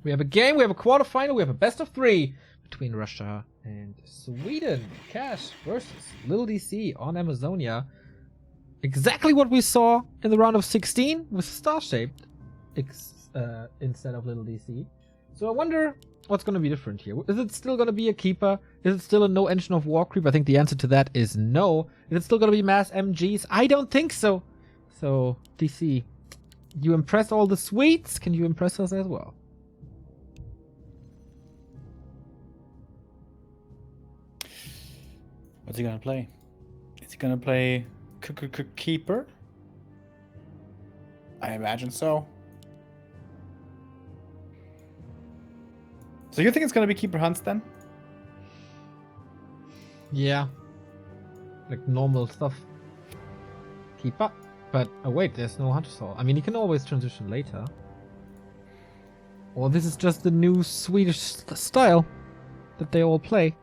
We have a game, we have a quarterfinal, we have a best of 3 between Russia and Sweden. Cash versus LiilLD.C on Amazonia. Exactly what we saw in the round of 16 with Star-Shaped instead of LiilLD.C. So I wonder what's going to be different here. Is it still going to be a keeper? Is it still a no engine of war creep? I think the answer to that is no. Is it still going to be mass MGs? I don't think so. So, DC, you impress all the Swedes. Can you impress us as well? What's he gonna play? Is he gonna play keeper? I imagine so. So you think it's gonna be keeper hunts then? Yeah. Like normal stuff. Keeper. But, oh wait, there's no hunter soul. I mean, you can always transition later. Or this is just the new Swedish style that they all play.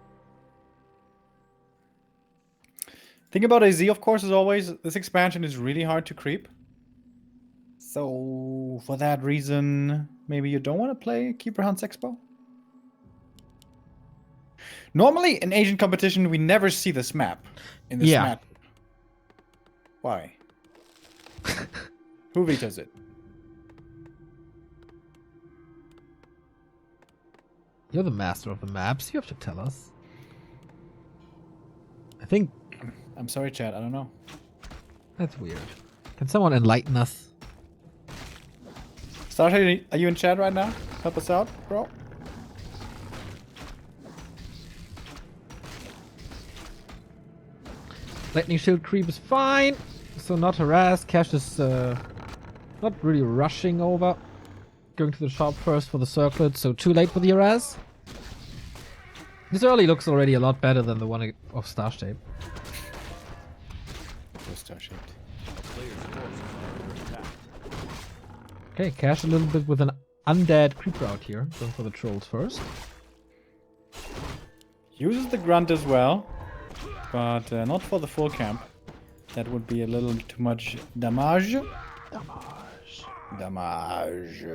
Thing about AZ, of course, as always, this expansion is really hard to creep. So, for that reason, maybe you don't want to play Keeper Hunts Expo? Normally, in Asian competition, we never see this map. In this map. Why? Who vetoes it? You're the master of the maps. You have to tell us. I think... I'm sorry, Chad. I don't know. That's weird. Can someone enlighten us? Starshade, are you in chat right now? Help us out, bro. Lightning shield creep is fine. So not harassed. Cash is not really rushing over. Going to the shop first for the circlet, so too late for the harass. This early looks already a lot better than the one of Star-Shaped. Star-Shaped. Okay, Cash a little bit with an undead creep route here. Going for the trolls first. Uses the grunt as well, but not for the full camp. That would be a little too much damage. Damage.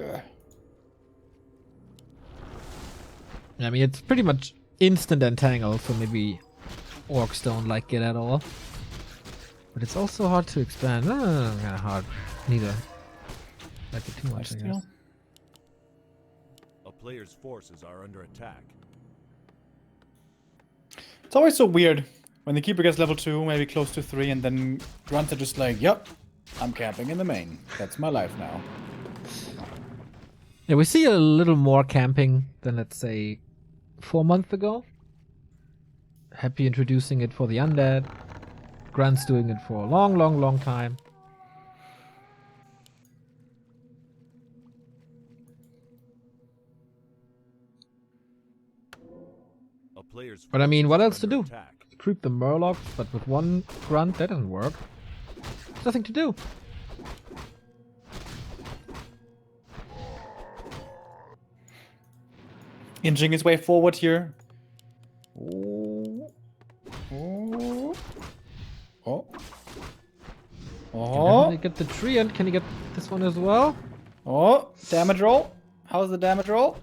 I mean, it's pretty much instant entangle, so maybe orcs don't like it at all. But it's also hard to expand. Kind of hard. Neither. Like it too much, I guess. A player's forces are under attack. It's always so weird when the keeper gets level 2, maybe close to 3, and then grunts are just like, yep, I'm camping in the main. That's my life now. Yeah, we see a little more camping than, let's say, 4 months ago. Happy introducing it for the undead. Grant's doing it for a long time. But I mean, what else to do? Creep the Murlocs, but with one grunt, that doesn't work. There's nothing to do. Inching his way forward here. Oh. Oh. Oh. Oh. Can he get the tree and can he get this one as well? Oh, damage roll. How's the damage roll?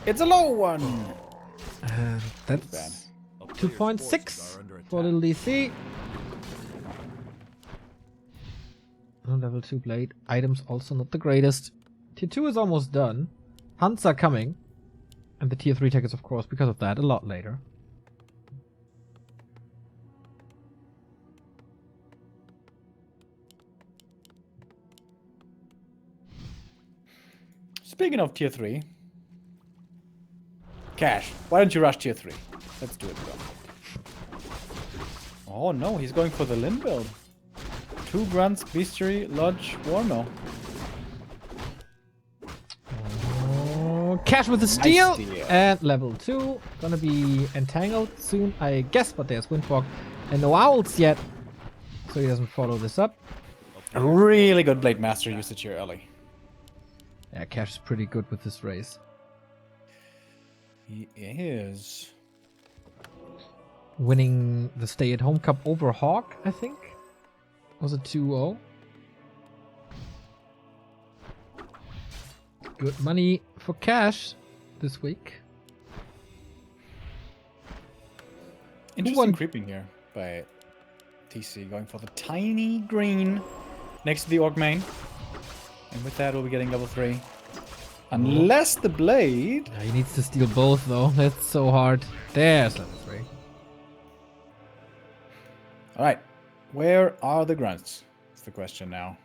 It's a low one. That's 2.6 for LiilLD.C. Level 2 blade. Items also not the greatest. Tier 2 is almost done. Hunts are coming. And the tier 3 tech is, of course, because of that, a lot later. Speaking of tier 3. Cash, why don't you rush tier 3? Let's do it, bro. Oh no, he's going for the Lin build. 2 grunts, bestiary, lodge, warmo. Cash with the steal, Nice and level 2. Gonna be entangled soon, I guess, but there's Windfog and no owls yet, so he doesn't follow this up. A really good Blade Master usage here early. Yeah, Cash is pretty good with this race. He is. Winning the Stay-at-Home Cup over Hawk, I think. Was it 2-0? Good money for Cash. this week. Interesting creeping here by TC, going for the tiny green next to the Orc main. And with that, we'll be getting level 3. Unless the blade... Yeah, he needs to steal both, though. That's so hard. There's level 3. Alright. Where are the grunts? That's the question now.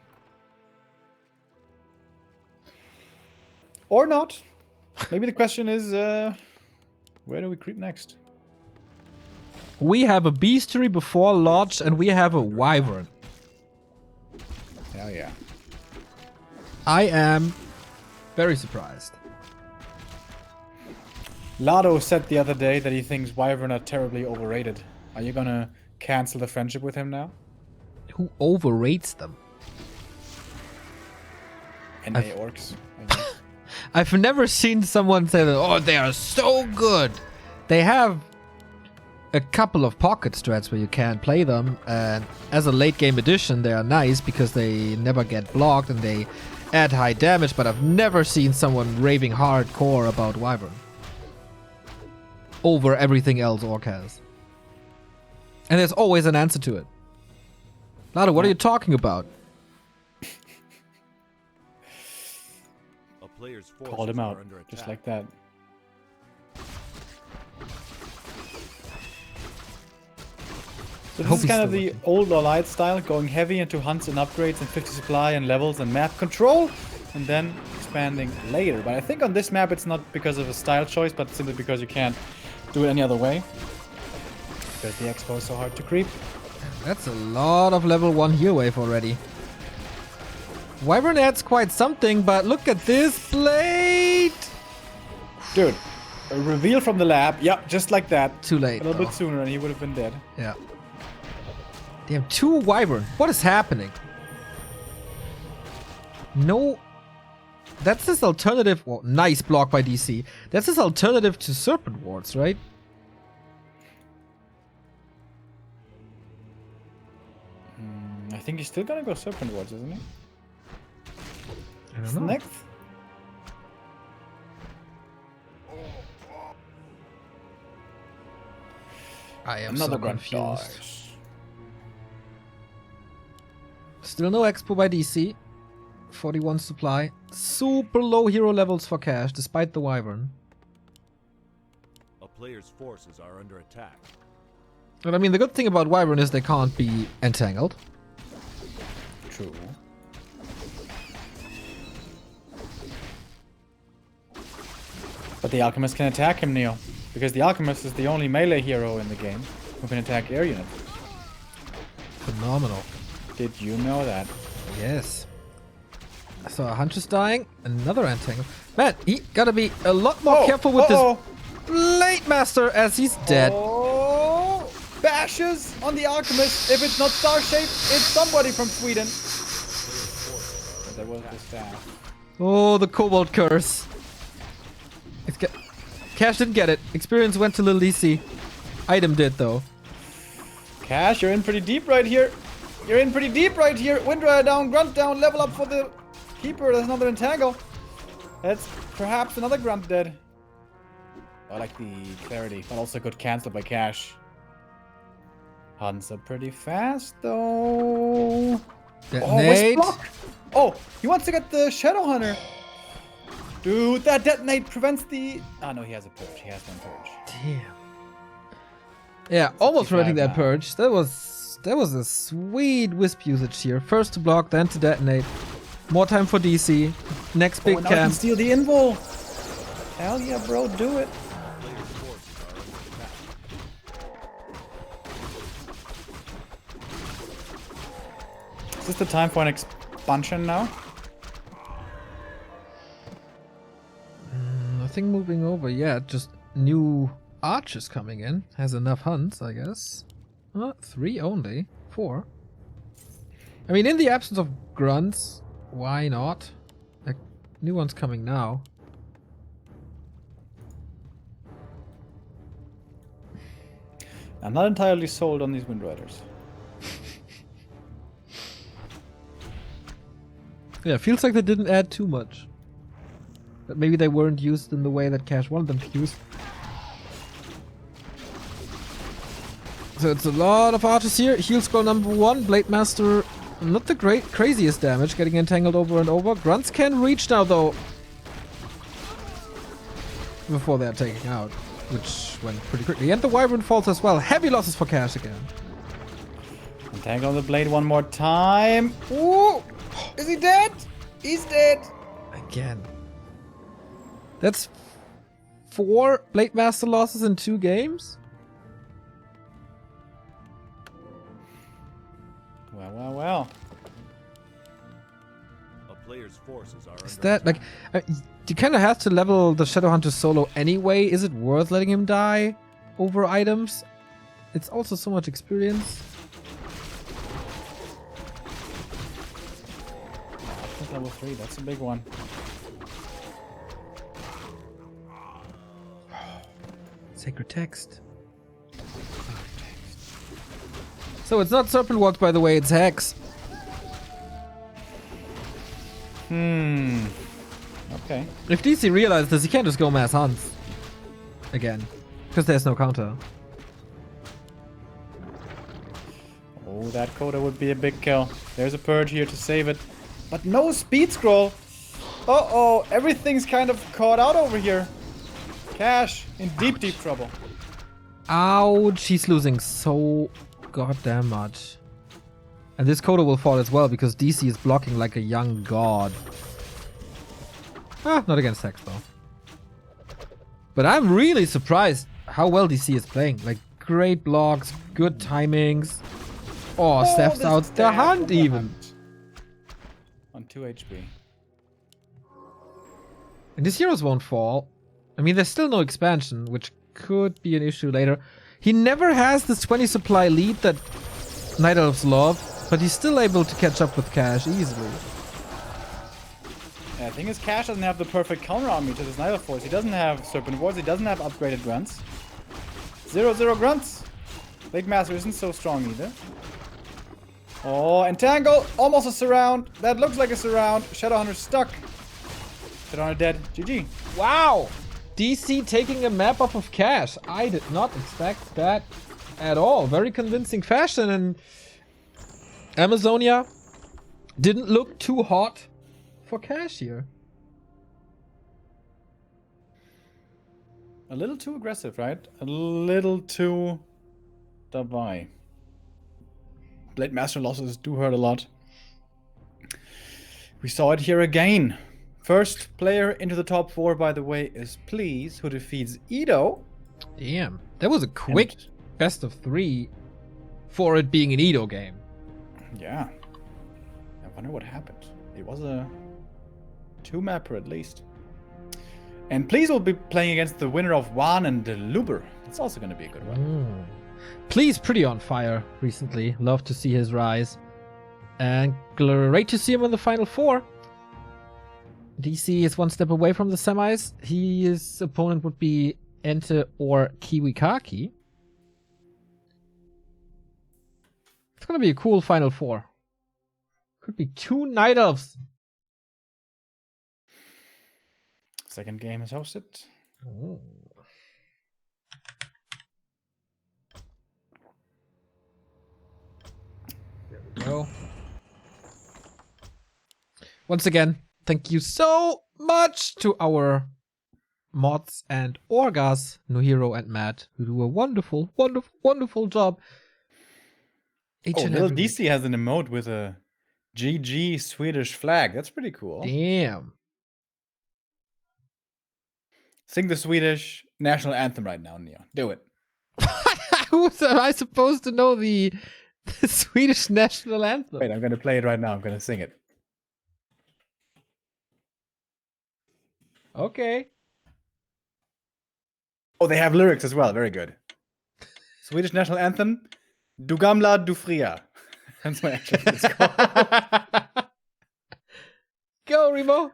Or not. Maybe the question is, where do we creep next? We have a bestiary before Lodge, and we have a wyvern. Hell yeah. I am very surprised. Lado said the other day that he thinks wyvern are terribly overrated. Are you gonna cancel the friendship with him now? Who overrates them? And they orcs, I guess. I've never seen someone say that, oh, they are so good. They have a couple of pocket strats where you can play them, and as a late game addition, they are nice because they never get blocked and they add high damage, but I've never seen someone raving hardcore about wyvern over everything else Orc has. And there's always an answer to it. Lado, what are you talking about? A player's Called him forces out, are under just attack. like that. So hope this is he's kind of still the watching. old or light style, going heavy into hunts and upgrades and 50 supply and levels and map control, and then expanding later. But I think on this map it's not because of a style choice, but simply because you can't do it any other way. Because the expo is so hard to creep. That's a lot of level 1 hero wave already. Wyvern adds quite something, but look at this blade! Dude, a reveal from the lab. Yep, just like that. Too late. A little though. bit sooner and he would have been dead. Yeah. Damn, 2 wyvern. What is happening? No. That's his alternative. Well, nice block by DC. That's his alternative to Serpent Wards, right? I think he's still gonna go Serpent Wards, isn't he? I don't know. Next. I am Another so grunt confused. dies. Still no expo by DC. 41 supply. Super low hero levels for cash, despite the wyvern. A player's forces are under attack. But I mean, the good thing about wyvern is they can't be entangled. True. But the Alchemist can attack him, Neo. Because the Alchemist is the only melee hero in the game who can attack air units. Phenomenal. Did you know that? Yes. So a Huntress dying, another entangle. Man, he gotta be a lot more careful with this Blade Master as he's dead. Oh, bashes on the Alchemist. If it's not Star Shape, it's somebody from Sweden. But there was the staff. Oh, the Cobalt Curse. Cash didn't get it. Experience went to LiilLD.C. Item did, though. Cash, you're in pretty deep right here. You're in pretty deep right here. Windrider down, Grunt down, level up for the Keeper. There's another entangle. That's perhaps another Grunt dead. I like the clarity, but also good cancel by Cash. Hunts are pretty fast, though. Detonate. Block. Oh, he wants to get the Shadow Hunter. Dude, that detonate prevents the... Oh, no, he has a purge. He has one purge. Damn. Yeah, almost 65 preventing that now. purge. That was a sweet wisp usage here. First to block, then to detonate. More time for DC. Next big Now he can camp. steal the invul. Hell yeah, bro, do it. Player's forces are under attack. Is this the time for an expansion now? Nothing moving over yet. Just new archers coming in. Has enough hunts, I guess. 3 only. 4. I mean, in the absence of grunts, why not? Like, new ones coming now. I'm not entirely sold on these Windriders. Yeah, feels like they didn't add too much. But maybe they weren't used in the way that Cash wanted them to use. So it's a lot of archers here. Heal scroll number 1. Blade Master, not the craziest damage, getting entangled over and over. Grunts can reach now though. Before they're taken out, which went pretty quickly. And the Wyvern falls as well. Heavy losses for Cash again. Entangle the blade one more time. Ooh! Is he dead? He's dead. Again. That's 4 Blade Master losses in 2 games? Well. A player's forces are Is under that, like... attack. you kind of have to level the Shadowhunter solo anyway. Is it worth letting him die over items? It's also so much experience. That's level 3, that's a big one. Sacred Text. So it's not Serpent Walk, by the way, it's Hex. Okay. If DC realizes this, he can't just go mass hunts. Again. Because there's no counter. Oh, that Coda would be a big kill. There's a Purge here to save it. But no speed scroll. Uh-oh, everything's kind of caught out over here. Cash in deep, deep trouble. Ouch, he's losing so goddamn much. And this Coda will fall as well because DC is blocking like a young god. Ah, not against Hex though. But I'm really surprised how well DC is playing. Like, great blocks, good timings. Oh, steps this out the stab hunt on the even. hunt. On 2 HP. And his heroes won't fall. I mean, there's still no expansion, which could be an issue later. He never has this 20 supply lead that Night Elves love, but he's still able to catch up with Cash easily. Yeah, the thing is, Cash doesn't have the perfect counter army to this Night Elf force. He doesn't have Serpent Wards, he doesn't have upgraded grunts. 0/0 grunts. Blade Master isn't so strong either. Oh, Entangle! Almost a surround. That looks like a surround. Shadowhunter stuck. Shadowhunter dead. GG. Wow! DC taking a map off of Cash. I did not expect that at all. Very convincing fashion, and Amazonia didn't look too hot for Cash here. A little too aggressive, right? A little too Davai. Blade Master losses do hurt a lot. We saw it here again. First player into the top 4, by the way, is Please, who defeats Edo. Damn, that was a quick best of 3 for it being an Edo game. Yeah. I wonder what happened. It was a 2-mapper at least. And Please will be playing against the winner of Wan and Luber. It's also going to be a good one. Please, pretty on fire recently. Love to see his rise. And great to see him in the Final 4. DC is 1 step away from the semis. His opponent would be Ente or Kiwikaki. It's gonna be a cool Final 4. Could be 2 Night Elves. Second game is hosted. Oh. There we go. Once again, thank you so much to our mods and Orgas, Nohiro and Matt, who do a wonderful, wonderful, wonderful job. LiilLD.C has an emote with a GG Swedish flag. That's pretty cool. Damn. Sing the Swedish national anthem right now, Neo. Do it. How am I supposed to know the Swedish national anthem? Wait, I'm going to play it right now. I'm going to sing it. Okay. Oh, they have lyrics as well. Very good. Swedish national anthem. Du gamla, du fria. That's my actual it's called. Go, Remo.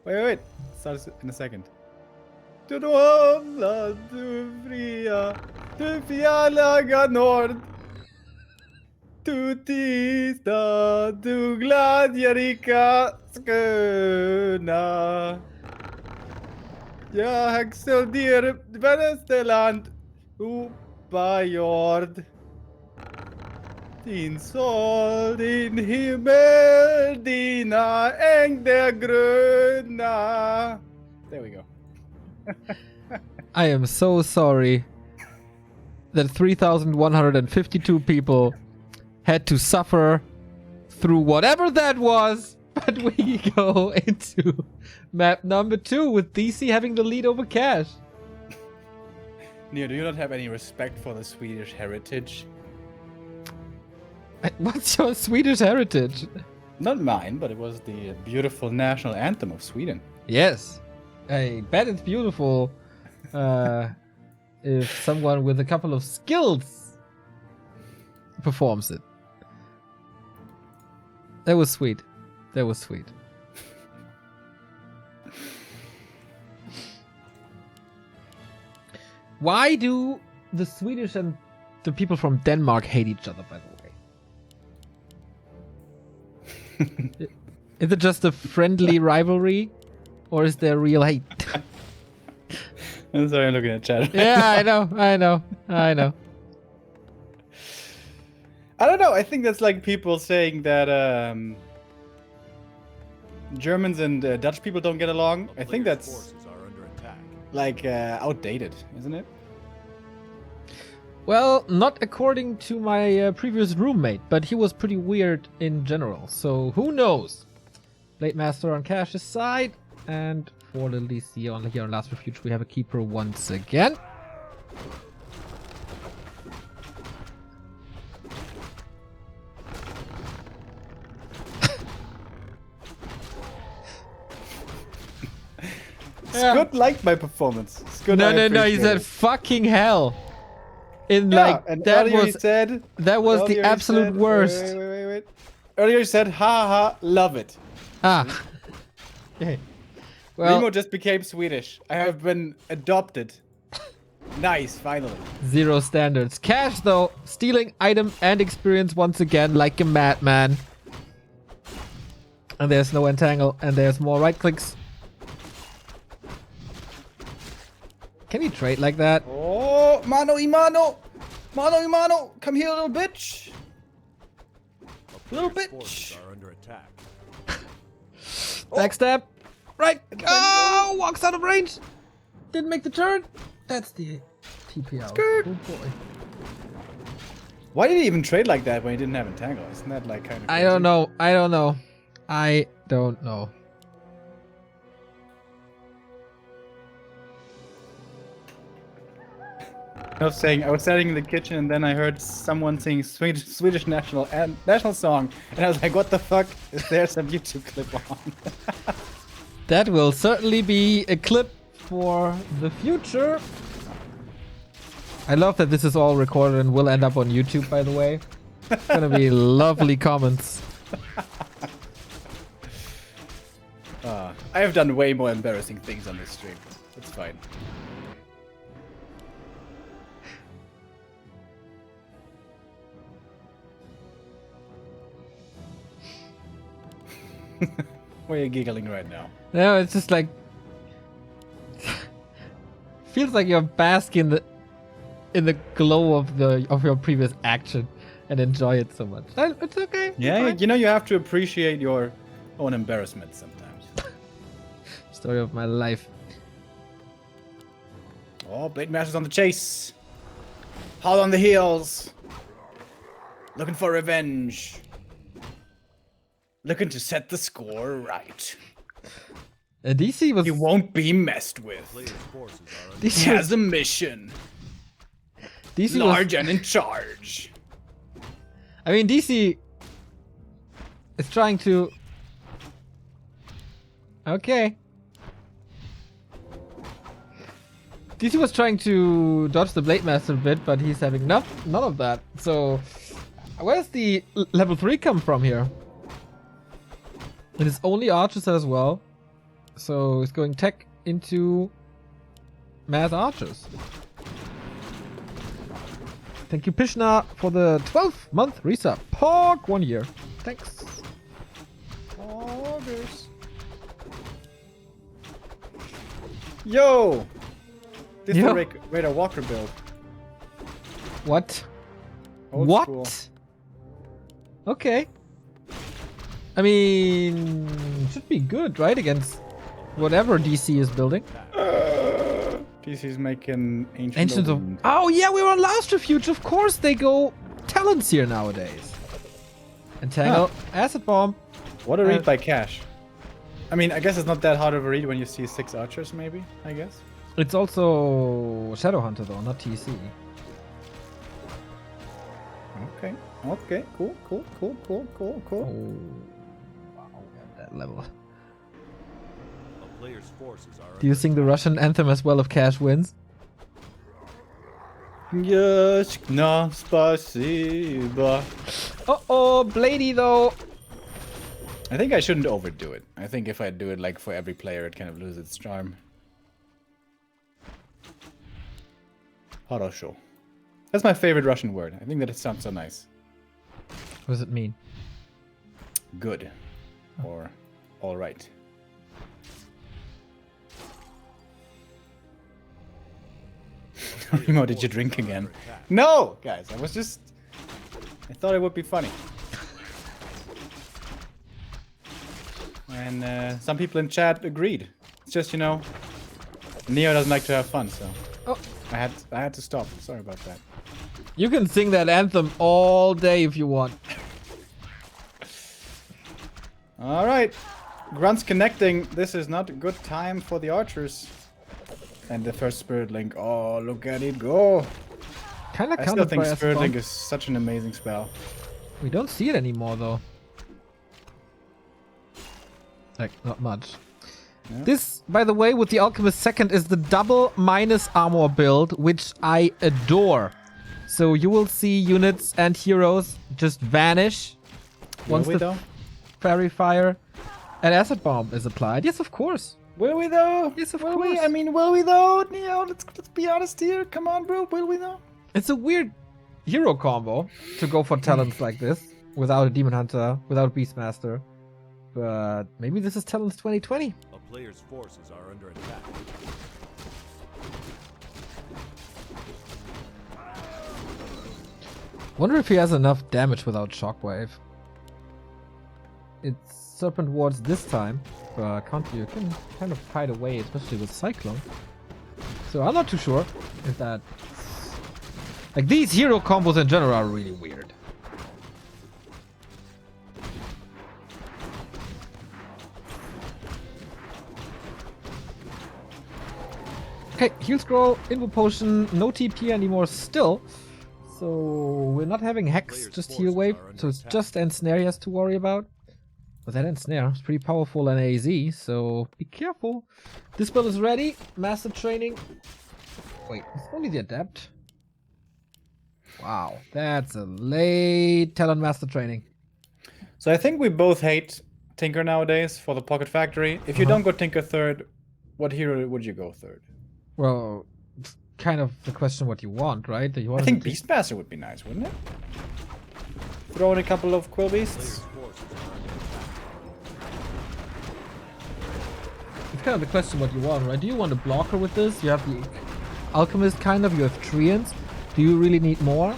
Wait. Starts in a second. Du gamla, du fria. Du fjällaga nord. Du tisdag, du glädjerika sköna. Jag högst dir Västerland, Opa jord. Din sol, din himmel, dina ängder gröna. There we go. I am so sorry that 3,152 people had to suffer through whatever that was. But we go into map number 2 with DC having the lead over Cash. Neo, do you not have any respect for the Swedish heritage? What's your Swedish heritage? Not mine, but it was the beautiful national anthem of Sweden. Yes, I bet it's beautiful if someone with a couple of skills performs it. That was sweet. That was sweet. Why do the Swedish and the people from Denmark hate each other, by the way? Is it just a friendly rivalry? Or is there real hate? I'm sorry, I'm looking at chat. Yeah, I know. I don't know. I think that's like people saying that Germans and Dutch people don't get along. I think Players' that's forces are under attack. like outdated, isn't it? Well, not according to my previous roommate, but he was pretty weird in general. So who knows? Blade Master on Cash's side, and for LiilLD.C on here on Last Refuge, we have a keeper once again. Scott liked my performance. Scott, No, I he appreciate said it. fucking hell. In Yeah, like and that earlier he was said, the earlier he absolute said- worst. Wait. Earlier he said, ha ha, love it. Ah. Okay. Well, Remo just became Swedish. I have been adopted. Nice, finally. 0 standards. Cash though, stealing item and experience once again like a madman. And there's no entangle, and there's more right clicks. Can he trade like that? Oh, mano y mano. Mano y mano. Come here, little bitch. A Little player's bitch. forces are under attack. Backstab. Right. Oh, walks out of range. Didn't make the turn. That's the TP out. Skirt. Oh boy. Why did he even trade like that when he didn't have entangle? Isn't that like kind of I don't know. I don't know. I was saying, I was standing in the kitchen and then I heard someone sing Swedish national song, and I was like, "What the fuck? Is there some YouTube clip on?" That will certainly be a clip for the future. I love that this is all recorded and will end up on YouTube, by the way. It's gonna be lovely comments. I have done way more embarrassing things on this stream. It's fine. Why are you giggling right now? No, it's just like feels like you're basking in the glow of your previous action and enjoy it so much. It's okay. Yeah, Fine. you know, you have to appreciate your own embarrassment sometimes. Story of my life. Oh, Blade Master's on the chase. Hard on the heels. Looking for revenge. Looking to set the score right. DC was He won't be messed with. Players' forces are under He DC has a mission. DC Large was, and in charge. I mean, DC is trying to. Okay. DC was trying to dodge the Blade Master a bit, but he's having none of that. So, where's the level 3 come from here? It is only archers as well. So, it's going tech into mass archers. Thank you, Pishna, for the 12-month resub. Pog, 1 year. Thanks. Yo! This is Yo. the Raider Walker build. What? Old What? school. Okay. I mean, should be good, right? Against whatever DC is building. DC's making Ancients of... Wind. Oh, yeah, we were on Last Refuge. Of course they go talents here nowadays. Entangle, Acid Bomb. What a read by Cash. I mean, I guess it's not that hard of a read when you see 6 archers, maybe, I guess. It's also Shadowhunter, though, not TC. Okay. Okay. Cool. Oh, wow, at that level. A player's forces are Do you sing the Russian anthem as well if Cash wins? Yes, no, spasiba. Uh-oh, Blady, though. I think I shouldn't overdo it. I think if I do it like for every player, it kind of loses its charm. Хорошо. That's my favorite Russian word. I think that it sounds so nice. What does it mean? Good. Or all right. Remo, did you drink again? No, guys, I thought it would be funny. And some people in chat agreed. It's just, you know, Neo doesn't like to have fun, so Oh, I had to stop. Sorry about that. you can sing that anthem all day if you want. All right, grunts connecting. This is not a good time for the archers. And the first Spirit Link. Oh, look at it go! Kind of I still countered think by Spirit Acid Link Bomb. is such an amazing spell. We don't see it anymore, though. Like, not much. Yeah. This, by the way, with the Alchemist second is the double minus armor build, which I adore. So you will see units and heroes just vanish once Will we the though? Fairy Fire and Acid Bomb is applied. Yes, of course. Will we though? Yes, of will course. we? I mean, will we though? Neo, let's be honest here. Come on, bro. Will we though? It's a weird hero combo to go for talents like this without a Demon Hunter, without Beastmaster. But maybe this is Talents 2020. A player's forces are under attack. Wonder if he has enough damage without Shockwave. It's Serpent Wards this time, but you can kind of hide away, especially with Cyclone. So I'm not too sure if that... Like, these hero combos in general are really weird. Okay, heal scroll, invo potion, no TP anymore still. So we're not having Hex, just heal wave. So it's just Ensnare he has to worry about. But that Ensnare is pretty powerful in AZ, so be careful. This build is ready. Master training. Wait, it's only the Adept. Wow, that's a late Talon Master training. So I think we both hate Tinker nowadays for the Pocket Factory. If you don't go Tinker third, what hero would you go third? Well, it's kind of the question what you want, right? Do you want I think Beastmaster would be nice, wouldn't it? Throw in a couple of Quill Beasts. Player's forces are under attack. It's kind of the question what you want, right? Do you want a blocker with this? You have the Alchemist kind of, you have Treants. Do you really need more?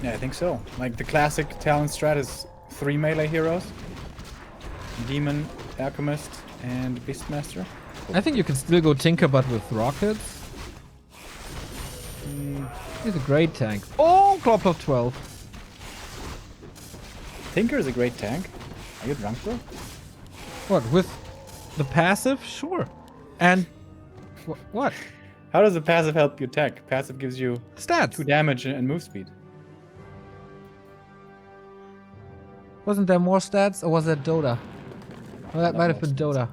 Yeah, I think so. Like the classic talent strat is 3 melee heroes. Demon, Alchemist, and Beastmaster. I think you can still go Tinker, but with rockets. He's a great tank. Oh, Claw plus 12. Tinker is a great tank. Are you drunk, bro? What, with the passive? Sure. And what? How does the passive help your tank? Passive gives you Stats. 2 damage and move speed. Wasn't there more stats, or was that Dota? Well, that No, might have more been stats. Dota.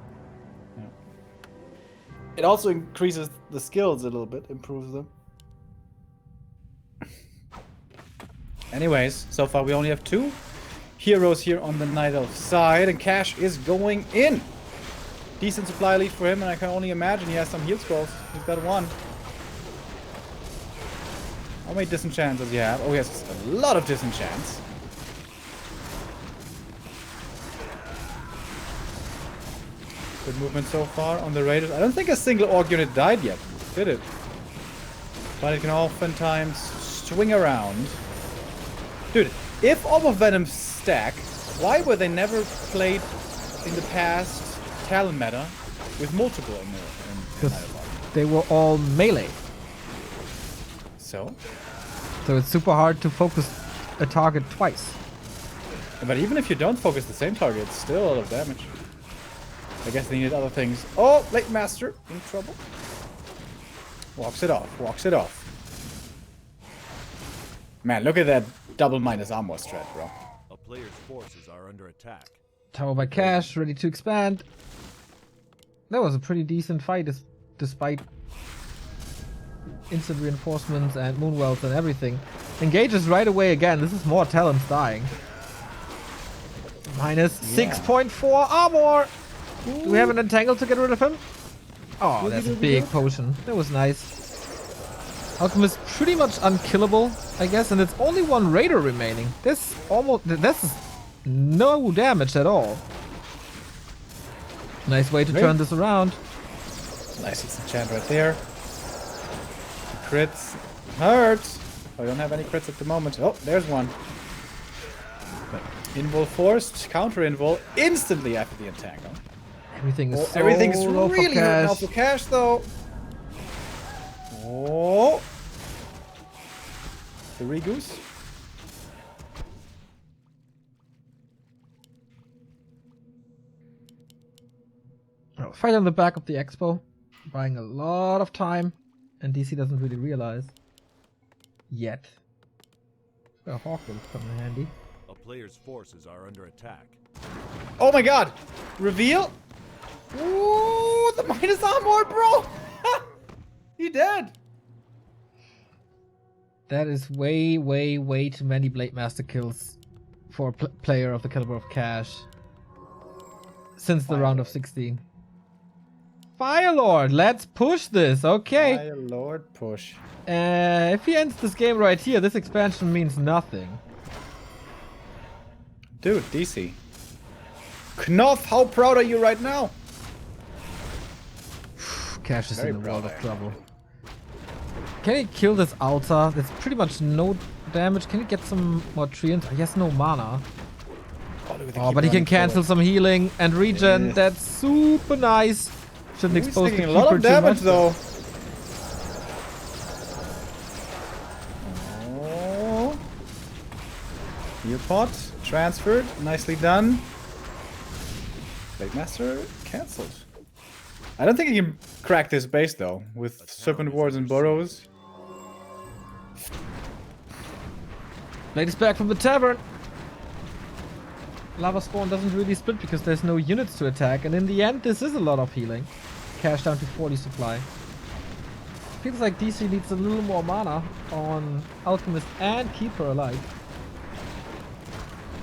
It also increases the skills a little bit, improves them. Anyways, so far we only have 2 heroes here on the Night Elf side, and Cash is going in. Decent supply lead for him, and I can only imagine he has some heal scrolls. He's got 1. How many disenchants does he have? Oh, he has a lot of disenchants. Good movement so far on the Raiders. I don't think a single Orc unit died yet, did it? But it can oftentimes swing around. Dude, if Orb of Venom stack, why were they never played in the past Talon meta with multiple in Because they were all melee. So it's super hard to focus a target twice. But even if you don't focus the same target, it's still a lot of damage. I guess they needed other things. Oh, Blade Master in trouble. Walks it off, walks it off. Man, look at that double minus armor strat, bro. A player's forces are under attack. Tower by Cash, ready to expand. That was a pretty decent fight despite instant reinforcements and moonwells and everything. Engages right away again. This is more talents dying. Minus 6.4 armor. Do we have an entangle to get rid of him? Oh, that's a big potion. That was nice. Alchemist pretty much unkillable, I guess, and it's only one raider remaining. This is no damage at all. Nice way to turn this around. Nice enchant right there. Crits hurts. I don't have any crits at the moment. Oh, there's one. Invul forced, counter invul instantly after the entangle. Everything is so everything's low really for hurting Cash. out for Cash though. Oh, the Regoose. Oh, fight on the back of the expo, buying a lot of time, and DC doesn't really realize yet. Well, Hawk will come in handy. A player's forces are under attack. Oh my god! Reveal! Ooh, the minus armor, bro! He dead! That is way, way, way too many Blade Master kills for a player of the caliber of Cash since the round of 16. Firelord, let's push this, okay. My lord, push. If he ends this game right here, this expansion means nothing. Dude, DC. Knopf, how proud are you right now? Cash is Very in a world proud, of trouble. Can he kill this altar? That's pretty much no damage. Can he get some more treants? He has no mana. Oh, but he can cancel some healing and regen. Yeah. That's super nice. Shouldn't He's expose the taking keeper a lot of too damage much, though. Oh. Heal pot transferred, nicely done. Blade Master cancelled. I don't think he can crack this base though, with Serpent Wards and Burrows. Blade is back from the tavern. Lava Spawn doesn't really split because there's no units to attack, and in the end this is a lot of healing. Cash down to 40 supply. Feels like DC needs a little more mana on Alchemist and Keeper alike.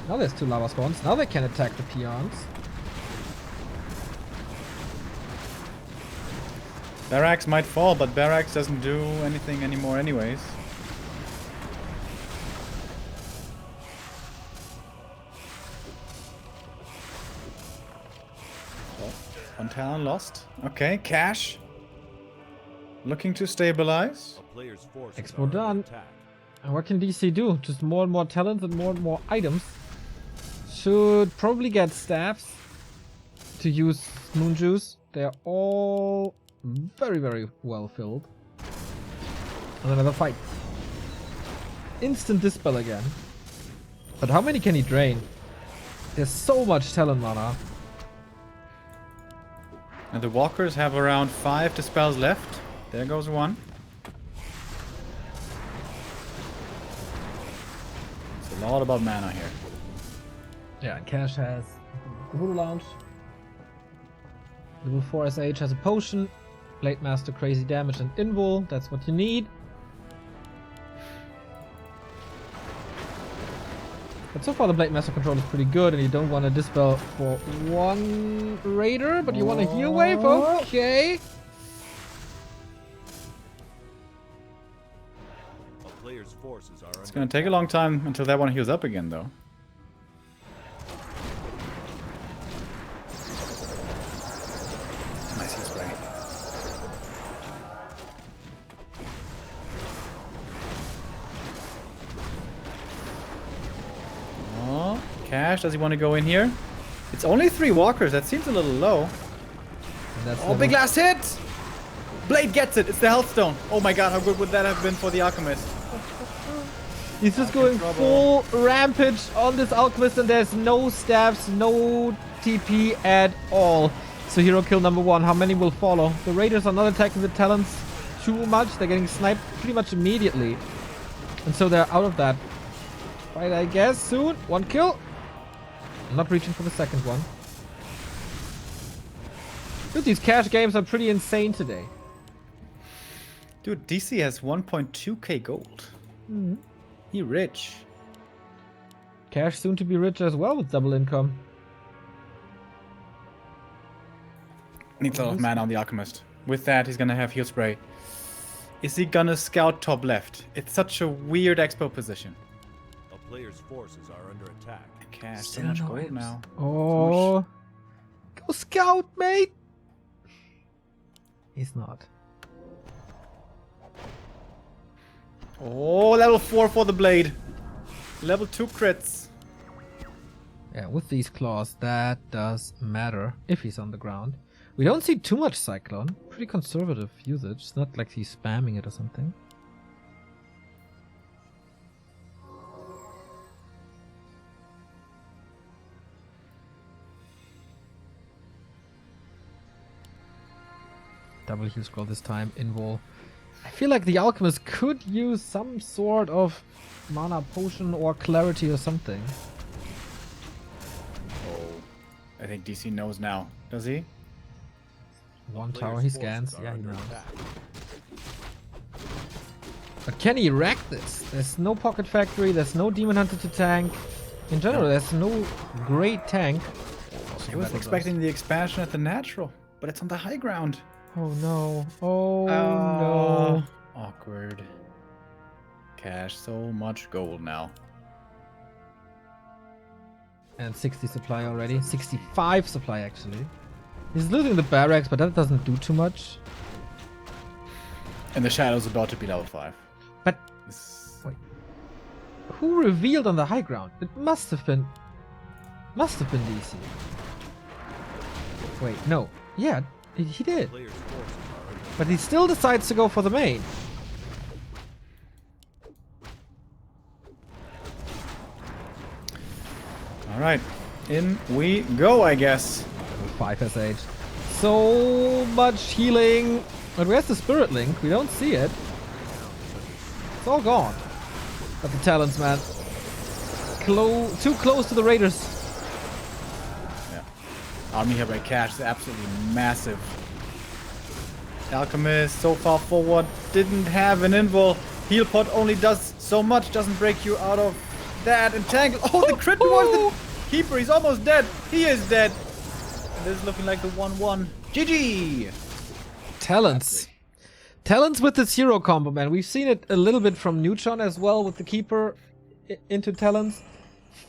Now there's 2 Lava Spawns, now they can attack the peons. Barracks might fall, but Barracks doesn't do anything anymore anyways. One talent lost. Okay, Cash. Looking to stabilize. A player's forces Expo are under done. attack. And what can DC do? Just more and more talents and more items. Should probably get staffs to use Moon Juice. They're all very, very well filled. And another fight. Instant Dispel again. But how many can he drain? There's so much talent mana. And the walkers have around 5 dispels left. There goes one. It's a lot about mana here. Yeah, and Cash has the Voodoo Lounge. Level 4 SH has a potion. Blade Master crazy damage and invul. That's what you need. But so far the Blade Master control is pretty good, and you don't want to dispel for one raider, but you want a heal wave? Okay. A player's forces are It's under gonna take a long time until that one heals up again though. Cash, does he want to go in here? It's only 3 walkers. That seems a little low. And that's Oh, big last hit! Blade gets it. It's the health stone. Oh my god, how good would that have been for the alchemist? He's just going full rampage on this alchemist, and there's no staffs, no TP at all. So hero kill number 1. How many will follow? The raiders are not attacking the talents too much. They're getting sniped pretty much immediately. And so they're out of that fight, I guess, soon. 1 kill. I'm not reaching for the second one. Dude, these cash games are pretty insane today. Dude, DC has 1.2k gold. Mm-hmm. He rich. Cash soon to be rich as well with double income. Needs a lot of mana on the alchemist. With that, he's gonna have heal spray. Is he gonna scout top left? It's such a weird expo position. A player's forces are under attack. Cash, so Still much no gold imps. now. Oh. Go scout, mate! He's not. Oh, level 4 for the blade. Level 2 crits. Yeah, with these claws, that does matter if he's on the ground. We don't see too much Cyclone. Pretty conservative usage. It's not like he's spamming it or something. Double heal scroll this time, invul. I feel like the alchemist could use some sort of mana potion or clarity or something. Oh, I think DC knows now. Does he? One Player's tower, he forces scans. are Yeah, he under knows. attack. But can he rack this? There's no pocket factory, there's no demon hunter to tank. In general, there's no great tank. I was expecting the expansion at the natural, but it's on the high ground. Oh no. Oh no. Awkward. Cash, so much gold now. And 60 supply already. 65 supply actually. He's losing the barracks, but that doesn't do too much. And the shadow's about to be level 5. But wait. Who revealed on the high ground? It must have been DC. Wait, no. Yeah, he did. Player's forces are under But he still decides to go for the main. Alright, in we go, I guess. 5 SH. So much healing. But where's the spirit link? We don't see it. It's all gone. But the talents, man. Too close to the raiders. Yeah. Army here by Cash is absolutely massive. Alchemist so far forward didn't have an invul. Heal pot only does so much, doesn't break you out of that entangle. Oh, the crit was the keeper. He's almost dead. He is dead. And this is looking like the 1-1. GG. Talents. Talents with this hero combo, man. We've seen it a little bit from Neutron as well with the keeper into talents.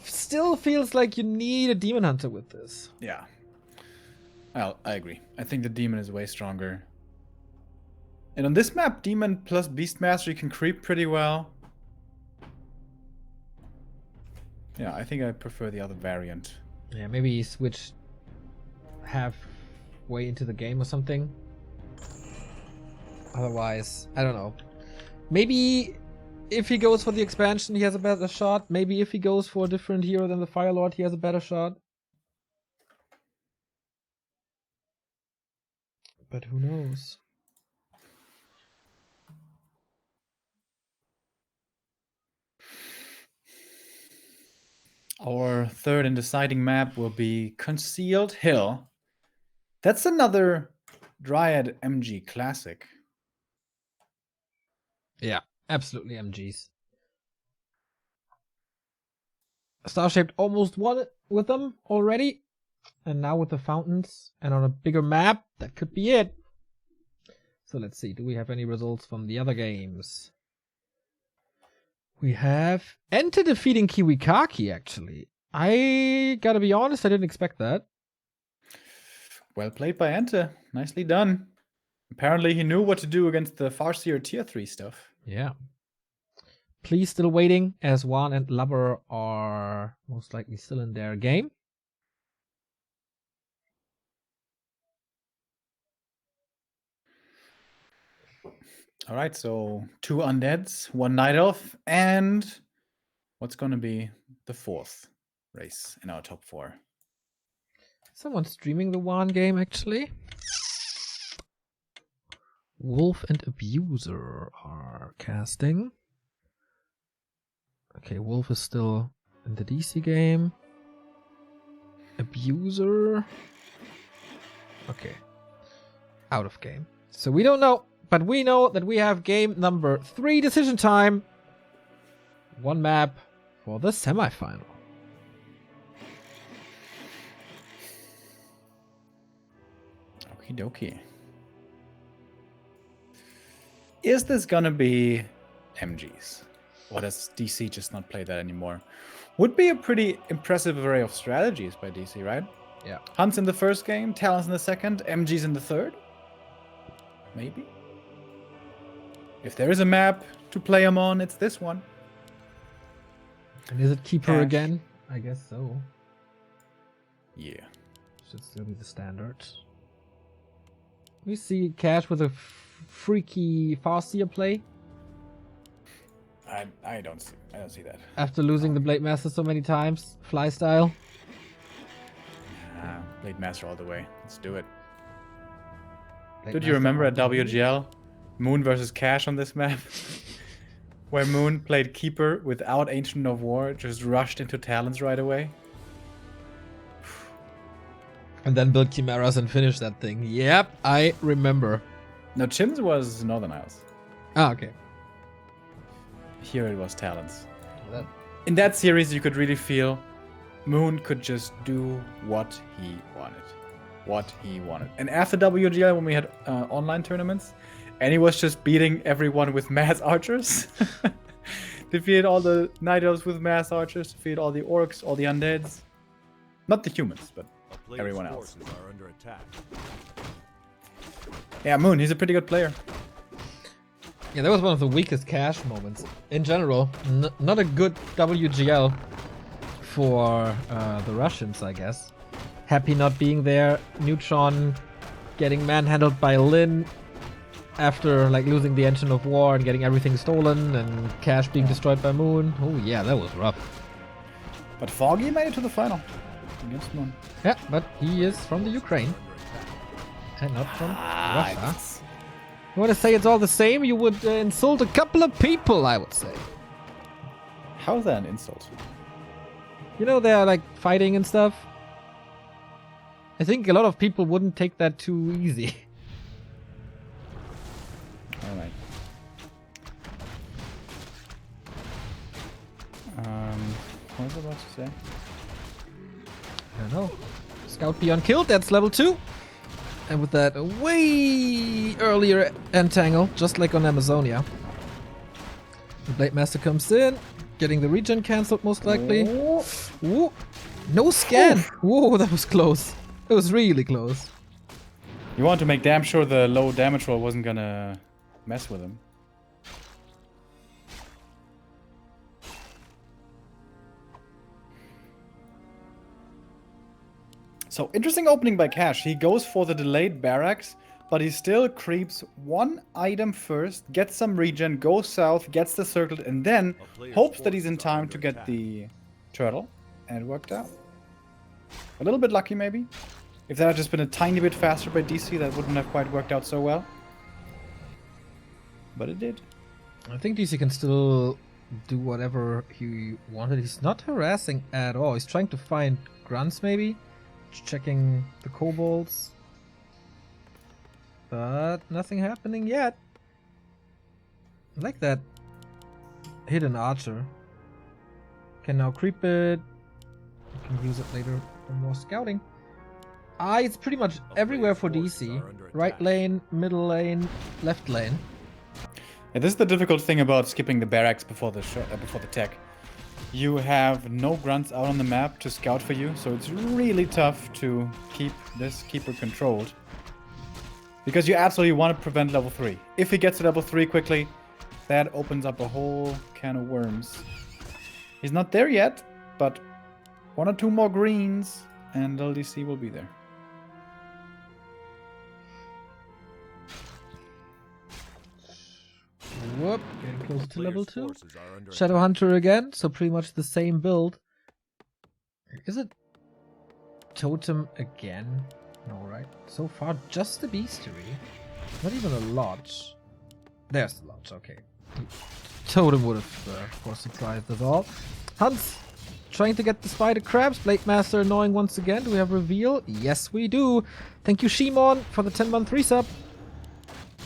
Still feels like you need a demon hunter with this. Yeah. Well, I agree. I think the demon is way stronger. And on this map, demon plus beastmaster can creep pretty well. Yeah, I think I prefer the other variant. Yeah, maybe he switched halfway into the game or something. Otherwise, I don't know. Maybe if he goes for the expansion, he has a better shot. Maybe if he goes for a different hero than the Fire Lord, he has a better shot. But who knows? Our third and deciding map will be Concealed Hill. That's another Dryad MG classic. Yeah, absolutely MGs. Star-Shaped almost won it with them already. And now with the fountains and on a bigger map, that could be it. So let's see, do we have any results from the other games? We have Ente defeating Kiwikaki, actually. I gotta be honest, I didn't expect that. Well played by Ente. Nicely done. Apparently he knew what to do against the Farseer tier 3 stuff. Yeah. Please still waiting, as Juan and Lover are most likely still in their game. All right, so 2 undeads, 1 night elf, and what's going to be the 4th race in our top 4? Someone's streaming the Juan game, actually. Wolf and Abuser are casting. Okay, Wolf is still in the DC game. Abuser. Okay. Out of game. So we don't know, but we know that we have game number 3 decision time. 1 map for the semifinal. Okie dokie. Is this gonna be MGs? Or does DC just not play that anymore? Would be a pretty impressive array of strategies by DC, right? Yeah. Hunts in the first game, Talons in the second, MGs in the third? Maybe? If there is a map to play them on, it's this one. And is it Keeper Cash. again? I guess so. Yeah. Should still be the standard. We see Cash with a freaky Farseer play I don't see that. after losing the Blade Master so many times, fly style. Blade Master all the way. Let's do it. Blade Did you Master remember at all the way. WGL? Moon versus Cash on this map? Where Moon played Keeper without Ancient of War, just rushed into Talons right away. And then build Chimeras and finish that thing. Yep, I remember. No, Chim's was Northern Isles. Ah, okay. Here it was Talons. That- In that series, you could really feel Moon could just do what he wanted. What he wanted. And after WGL, when we had online tournaments, and he was just beating everyone with mass archers. Defeated all the Night Elves with mass archers, defeated all the orcs, all the undeads. Not the humans, but A player's everyone else. forces are under attack. Yeah, Moon, he's a pretty good player. Yeah, that was one of the weakest Cash moments. In general, not a good WGL for the Russians, I guess. Happy not being there. Neutron getting manhandled by Lin after like losing the Engine of War and getting everything stolen, and Cash being destroyed by Moon. Oh yeah, that was rough. But Foggy made it to the final against Moon. Yeah, but he is from the Ukraine and not from Russia. You want to say it's all the same? You would insult a couple of people, I would say. How's that an insult? You know, they're like fighting and stuff. I think a lot of people wouldn't take that too easy. Alright. What was I about to say? I don't know. Scout Beyond killed, that's level 2. And with that, a way earlier entangle, just like on Amazonia. The Blade Master comes in, getting the regen cancelled most likely. Oh. Ooh. No scan! Whoa, that was close. It was really close. You want to make damn sure the low damage roll wasn't gonna mess with him. So, interesting opening by Cash. He goes for the delayed barracks, but he still creeps 1 item first, gets some regen, goes south, gets the circlet, and then hopes that he's in time to get the turtle. And it worked out. A little bit lucky, maybe. If that had just been a tiny bit faster by DC, that wouldn't have quite worked out so well. But it did. I think DC can still do whatever he wanted. He's not harassing at all. He's trying to find grunts, maybe. Checking the kobolds. But nothing happening yet. I like that hidden archer. Can now creep it. You can use it later for more scouting. It's pretty much everywhere for DC. Right lane, middle lane, left lane. Yeah, this is the difficult thing about skipping the barracks before the tech. You have no grunts out on the map to scout for you, so it's really tough to keep this keeper controlled. Because you absolutely want to prevent level 3. If he gets to level 3 quickly, that opens up a whole can of worms. He's not there yet, but 1 or 2 more greens and LiilLD.C will be there. Whoop, getting close to level 2. Forces are under Shadow Hunter again, so pretty much the same build. Is it Totem again? No, right? So far, just the Beastery. Not even a Lodge. There's the Lodge, okay. Totem would have, of course, surprised us all. Hans trying to get the Spider Crabs. Blade Master annoying once again. Do we have reveal? Yes, we do. Thank you, Shimon, for the 10-month resub.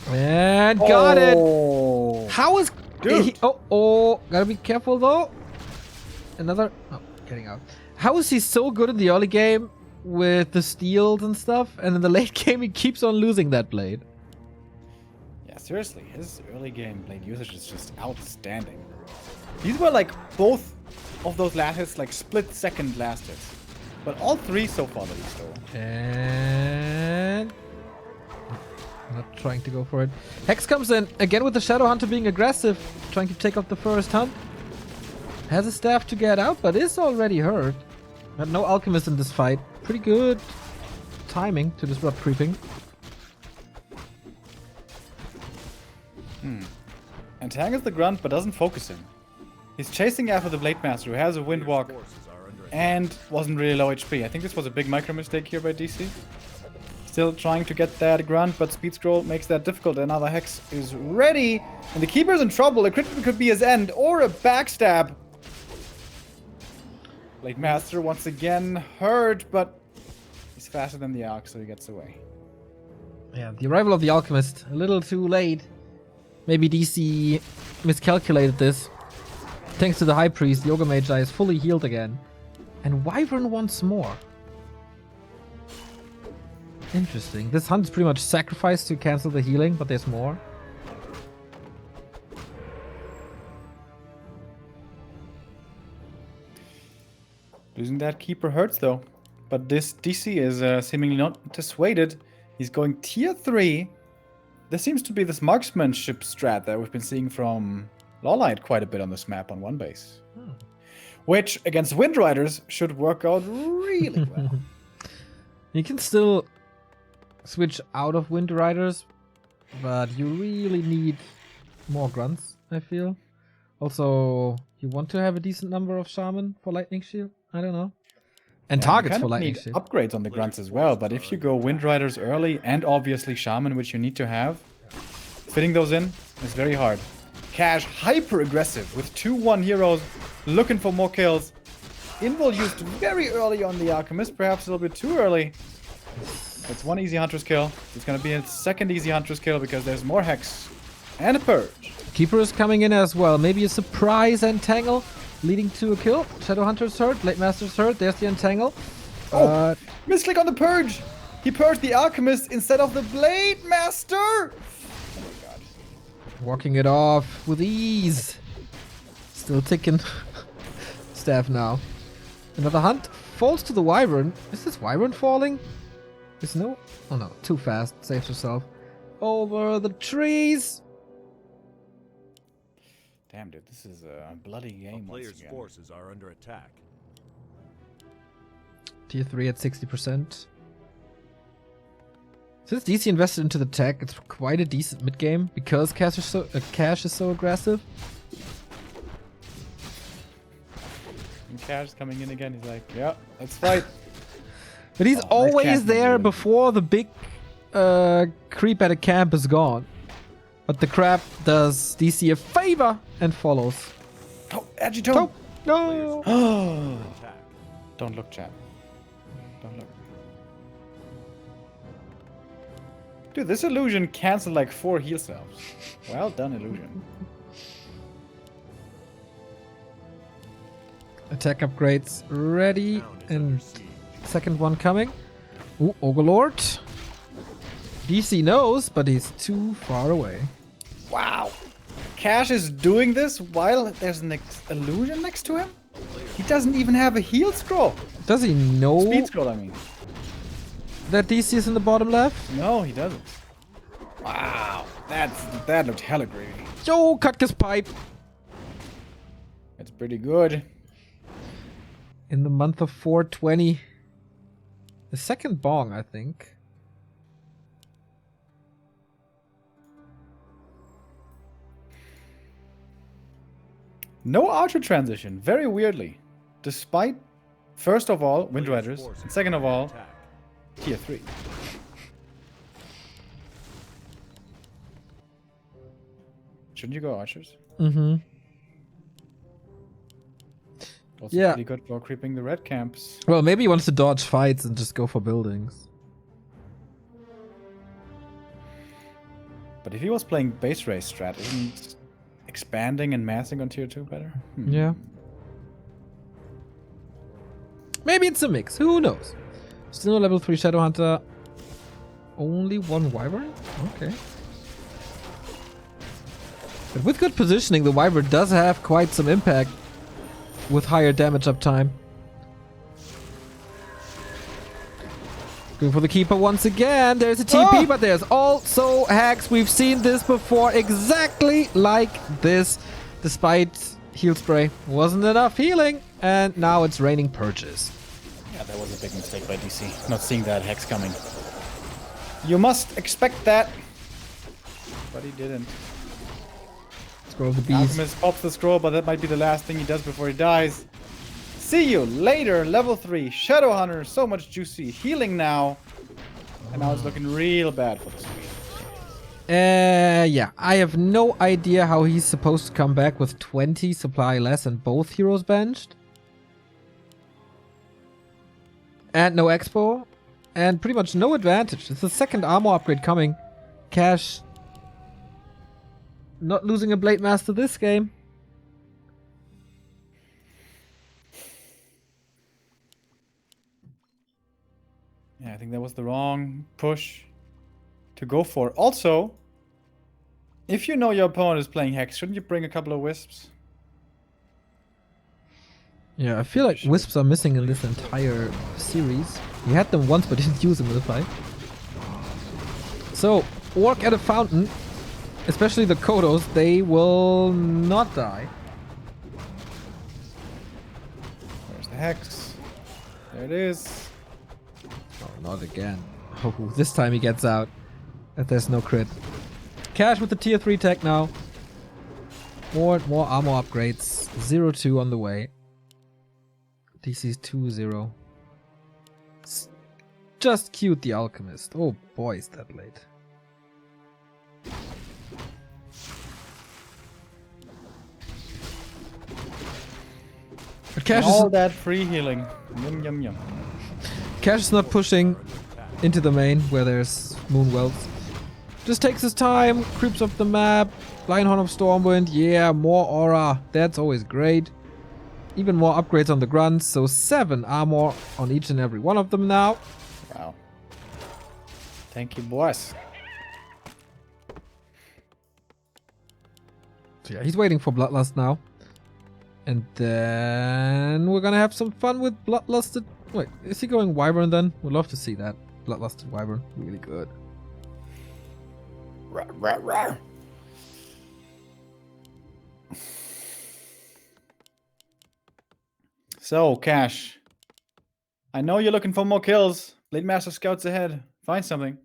And got it! How is... Dude. Oh, gotta be careful though. Another... Oh, getting out. How is he so good in the early game with the steals and stuff, and in the late game he keeps on losing that blade? Yeah, seriously, his early game blade usage is just outstanding. These were like both of those last hits, like split second last hits. But all 3 so far that he stole. And... not trying to go for it. Hex comes in, again with the Shadow Hunter being aggressive, trying to take out the first hunt. Has a staff to get out, but is already hurt. But no Alchemist in this fight. Pretty good timing to disrupt creeping. Entangles the grunt, but doesn't focus him. He's chasing after the Blade Master, who has a Windwalk forces are under and wasn't really low HP. I think this was a big micro mistake here by DC. Still trying to get that grunt, but Speed Scroll makes that difficult. Another Hex is ready, and the Keeper's in trouble. A crit could be his end, or a backstab. Blade Master once again hurt, but he's faster than the Arc, so he gets away. Yeah, the arrival of the Alchemist, a little too late. Maybe DC miscalculated this. Thanks to the High Priest, the Ogre Magi is fully healed again. And Wyvern once more. Interesting. This hunt is pretty much sacrificed to cancel the healing, but there's more. Losing that Keeper hurts though. But this DC is seemingly not dissuaded. He's going tier 3. There seems to be this marksmanship strat that we've been seeing from LiilLD quite a bit on this map on 1-base. Which, against Wind Riders, should work out really well. You can still switch out of Wind Riders, but you really need more grunts, I feel. Also, you want to have a decent number of Shaman for Lightning Shield? I don't know. And targets you for kind of Lightning need Shield. upgrades on the grunts as well, but if you go Wind Riders early and obviously Shaman, which you need to have, fitting those in is very hard. Cash hyper aggressive with 2-1 heroes looking for more kills. Invul used very early on the Alchemist, perhaps a little bit too early. It's 1 easy Hunter's kill. It's gonna be a 2nd easy Hunter's kill because there's more Hex and a Purge. Keeper is coming in as well. Maybe a surprise Entangle leading to a kill. Shadow Hunter's hurt. Blade Master's hurt. There's the Entangle. Oh! Misclick on the Purge! He purged the Alchemist instead of the Blade Master! Oh my god. Walking it off with ease. Still ticking. Staff now. Another hunt. Falls to the Wyvern. Is this Wyvern falling? Is no? Oh no. Too fast. Saves herself. Over the trees. Damn, dude. This is a bloody game once player's again. forces are under attack. Tier 3 at 60%. Since DC invested into the tech, it's quite a decent mid game because Cash is so aggressive. And Cash is coming in again. He's like, yeah, let's fight. But he's nice always casting, there dude. before the big creep at a camp is gone. But the crab does DC a favor and follows. Oh, Agitome! No! Oh. Don't look, chat. Don't look. Dude, this illusion canceled like 4 heal cells. Well done, illusion. Attack upgrades ready and second one coming. Ooh, Ogre DC knows, but he's too far away. Wow. Cash is doing this while there's an illusion next to him? He doesn't even have a heal scroll. Does he know Speed scroll, I mean. that DC is in the bottom left? No, he doesn't. Wow, that looked hella greedy. Yo, Kutka's pipe. It's pretty good. In the month of 420. The second bong, I think. No archer transition, very weirdly. Despite, first of all, Wind Riders, and second of all, Attack. tier 3. Shouldn't you go archers? Mm-hmm. Also Yeah. pretty good for creeping the red camps. Well, maybe he wants to dodge fights and just go for buildings. But if he was playing base race strat, isn't expanding and massing on tier 2 better? Yeah. Maybe it's a mix. Who knows? Still no level 3 Shadowhunter. Only one Wyvern? Okay. But with good positioning, the Wyvern does have quite some impact with higher damage uptime. Going for the Keeper once again. There's a TP, but there's also hacks. We've seen this before exactly like this. Despite heal spray. Wasn't enough healing. And now it's raining purges. Yeah, that was a big mistake by DC. Not seeing that hex coming. You must expect that. But he didn't. Scroll the beast. Alchemist pops the scroll, but that might be the last thing he does before he dies. See you later, level 3. Shadowhunter, so much juicy healing now. And now it's looking real bad for the Swede. Yeah, I have no idea how he's supposed to come back with 20 supply less and both heroes benched. And no expo. And pretty much no advantage. It's the second armor upgrade coming. Cash. Not losing a Blade Master this game. Yeah, I think that was the wrong push to go for. Also, if you know your opponent is playing Hex, shouldn't you bring a couple of Wisps? Yeah, I feel like Wisps are missing in this entire series. We had them once but didn't use them in the fight. So, Orc at a fountain, especially the Kodos, they will not die. There's the Hex. There it is. Oh, not again. Oh, this time he gets out. And there's no crit. Cash with the tier 3 tech now. More armor upgrades. 0-2 on the way. DC's 2-0. Just cute the Alchemist. Oh boy, is that late. But Cash All is, that free healing. Yum yum yum. Cash is not pushing into the main where there's moon wells. Just takes his time, creeps up the map. Lionhorn of Stormwind, yeah, more aura. That's always great. Even more upgrades on the grunts, so 7 armor on each and every one of them now. Wow. Thank you, boys. So yeah, he's waiting for Bloodlust now. And then we're gonna have some fun with Bloodlusted. Wait, is he going Wyvern then? We'd love to see that. Bloodlusted Wyvern, really good. Rah, rah, rah. So, Cash. I know you're looking for more kills. Blade Master scouts ahead. Find something.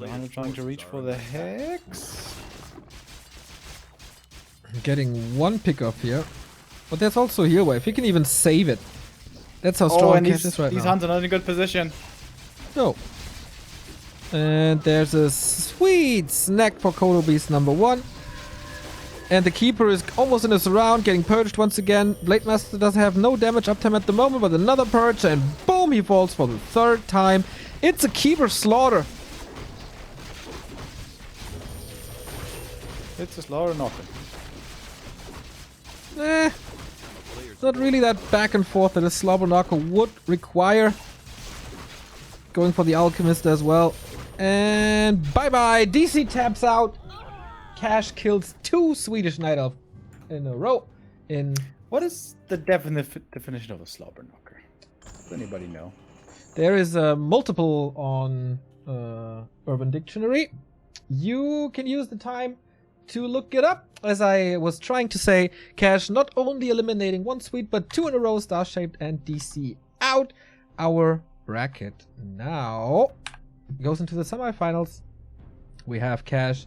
I'm trying to reach for the Hex. Getting one pick off here. But there's also heal wave. He can even save it. That's how Oh, strong and Cash is right these now. hunts are not in a good position. No. And there's a sweet snack for Kodo Beast number 1. And the Keeper is almost in a surround, getting purged once again. Blade Master does have no damage uptime at the moment, but another purge, and boom, he falls for the 3rd time. It's a Keeper slaughter. It's a slaughter knocking. Not really that back and forth that a Slobber Knocker would require. Going for the Alchemist as well. And bye-bye, DC taps out. Cash kills 2 Swedish Night Elf in a row. What is the definition of a slobber knocker? Does anybody know? There is a multiple on Urban Dictionary. You can use the time to look it up. As I was trying to say, Cash not only eliminating one suite, but 2 in a row, Star-Shaped and DC out our bracket. Now goes into the semifinals. We have Cash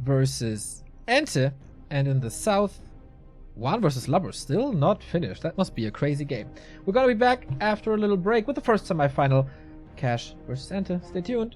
versus Ente, and in the south, Juan versus Lubber, still not finished. That must be a crazy game. We're gonna be back after a little break with the first semifinal, Cash versus Ente. Stay tuned.